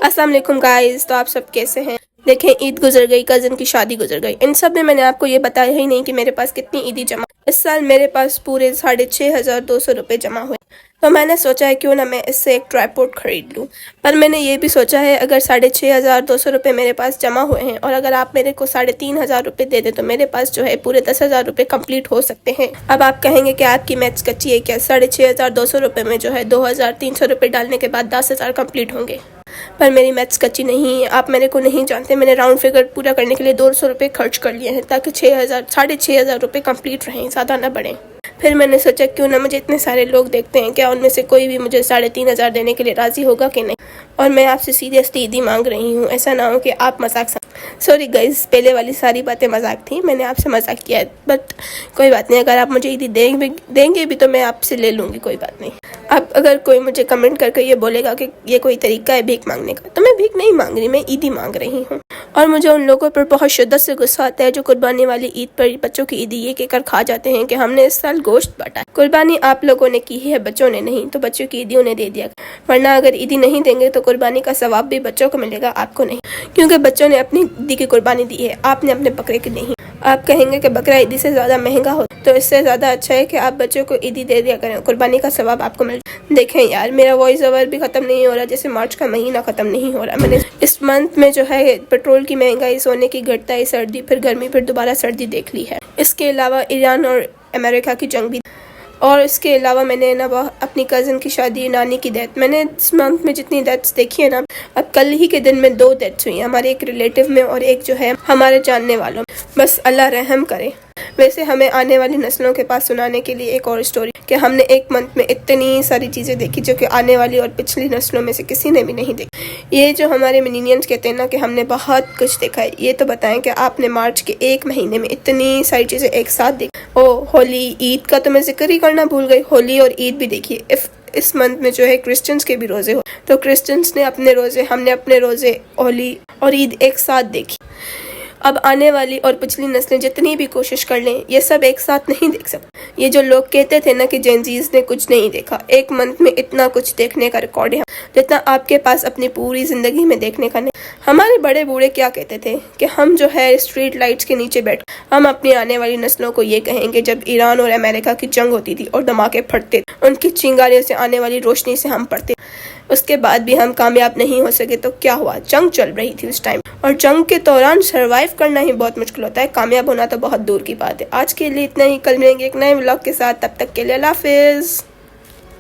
अस्सलाम वालेकुम गाइस। तो आप सब कैसे हैं? देखें, ईद गुजर गई, कज़न की शादी गुजर गई, इन सब में मैंने आपको ये बताया ही नहीं कि मेरे पास कितनी ईदी जमा। इस साल मेरे पास पूरे 6,500 रुपये जमा हुए। तो मैंने सोचा है क्यों ना मैं इससे एक ट्राइपॉड खरीद लूँ। पर मैंने ये भी सोचा है अगर 6,500 रुपये मेरे पास जमा हुए हैं और अगर आप मेरे को 3,500 रुपये दे दें तो मेरे पास जो है पूरे 10,000 रुपये कंप्लीट हो सकते हैं। अब आप कहेंगे कि आपकी मैथ्स कच्ची है क्या? 6,500 रुपये में जो है 2,300 रुपये डालने के बाद 10,000 कंप्लीट होंगे। पर मेरी मैथ्स कच्ची नहीं है, आप मेरे को नहीं जानते। मैंने राउंड फिगर पूरा करने के लिए 200 रुपये खर्च कर लिए हैं ताकि 6,500 रुपये कंप्लीट रहें, ज़्यादा ना बढ़ें। फिर मैंने सोचा क्यों ना, मुझे इतने सारे लोग देखते हैं, क्या उनमें से कोई भी मुझे 3,500 देने के लिए राज़ी होगा कि नहीं। और मैं आपसे सीरियसली ईदी मांग रही हूँ, ऐसा ना हो कि आप मजाक सॉरी गाइस, पहले वाली सारी बातें मजाक थी, मैंने आपसे मजाक किया है। बट कोई बात नहीं, अगर आप मुझे ईदी देंगे भी तो मैं आपसे ले लूँगी, कोई बात नहीं। अब अगर कोई मुझे कमेंट करके ये बोलेगा कि ये कोई तरीका है भीख मांगने का, तो मैं भीख नहीं मांग रही, मैं ईदी मांग रही हूँ। और मुझे उन लोगों पर बहुत शिद्दत से गुस्सा आता है जो कुर्बानी वाली ईद पर बच्चों की ईदी ये कहकर खा जाते हैं कि हमने इस साल गोश्त बांटा। कुर्बानी आप लोगों ने की है, बच्चों ने नहीं, तो बच्चों की ईदी उन्हें दे दिया। वरना अगर ईदी नहीं देंगे तो कुर्बानी का सवाब भी बच्चों को मिलेगा, आपको नहीं, क्योंकि बच्चों ने अपनी ईदी की कुर्बानी दी है, आपने अपने बकरे की नहीं। आप कहेंगे कि बकरा ईदी से ज़्यादा महंगा हो, तो इससे ज़्यादा अच्छा है कि आप बच्चों को ईदी दे दिया करें, कुर्बानी का सवाब आपको मिल। देखें यार, मेरा वॉइस ओवर भी ख़त्म नहीं हो रहा, जैसे मार्च का महीना ख़त्म नहीं हो रहा। मैंने इस मंथ में जो है पेट्रोल की महंगाई, सोने की घटताई, सर्दी, फिर गर्मी, फिर दोबारा सर्दी देख ली है। इसके अलावा ईरान और अमेरिका की जंग भी, और इसके अलावा मैंने ना अपनी कज़न की शादी, नानी की डेथ, मैंने इस मंथ में जितनी डेथ्स देखी है ना, अब कल ही के दिन में 2 डेथ्स हुई, हमारे एक रिलेटिव में और एक जो है हमारे जानने वालों। बस अल्लाह रहम करे। वैसे हमें आने वाली नस्लों के पास सुनाने के लिए एक और स्टोरी कि हमने एक मंथ में इतनी सारी चीज़ें देखी जो कि आने वाली और पिछली नस्लों में से किसी ने भी नहीं देखी। ये जो हमारे मिलेनियंस कहते हैं ना कि हमने बहुत कुछ देखा है, ये तो बताएं कि आपने मार्च के 1 महीने में इतनी सारी चीज़ें एक साथ देखी। ओ होली, ईद का तो मैं जिक्र ही करना भूल गई, होली और ईद भी देखिए। इस मंथ में जो है क्रिश्चियंस के भी रोज़े हो, तो क्रिश्चियंस ने अपने रोज़े, हमने अपने रोज़े, होली और ईद एक साथ देखी। अब आने वाली और पिछली नस्लें जितनी भी कोशिश कर लें, ये सब एक साथ नहीं देख सकते। ये जो लोग कहते थे ना कि जेनजीज ने कुछ नहीं देखा, एक मंथ में इतना कुछ देखने का रिकॉर्ड है जितना आपके पास अपनी पूरी ज़िंदगी में देखने का नहीं। हमारे बड़े बूढ़े क्या कहते थे कि हम जो है स्ट्रीट लाइट्स के नीचे बैठ, हम अपनी आने वाली नस्लों को ये कहेंगे जब ईरान और अमेरिका की जंग होती थी और धमाके फटते, उनकी चिंगारियों से आने वाली रोशनी से हम पढ़ते, उसके बाद भी हम कामयाब नहीं हो सके। तो क्या हुआ? जंग चल रही थी उस टाइम, और जंग के दौरान सरवाइव करना ही बहुत मुश्किल होता है, कामयाब होना तो बहुत दूर की बात है। आज के लिए इतना ही, कल मिलेंगे एक नए व्लॉग के साथ, तब तक के लिए अल्लाह हाफिज़।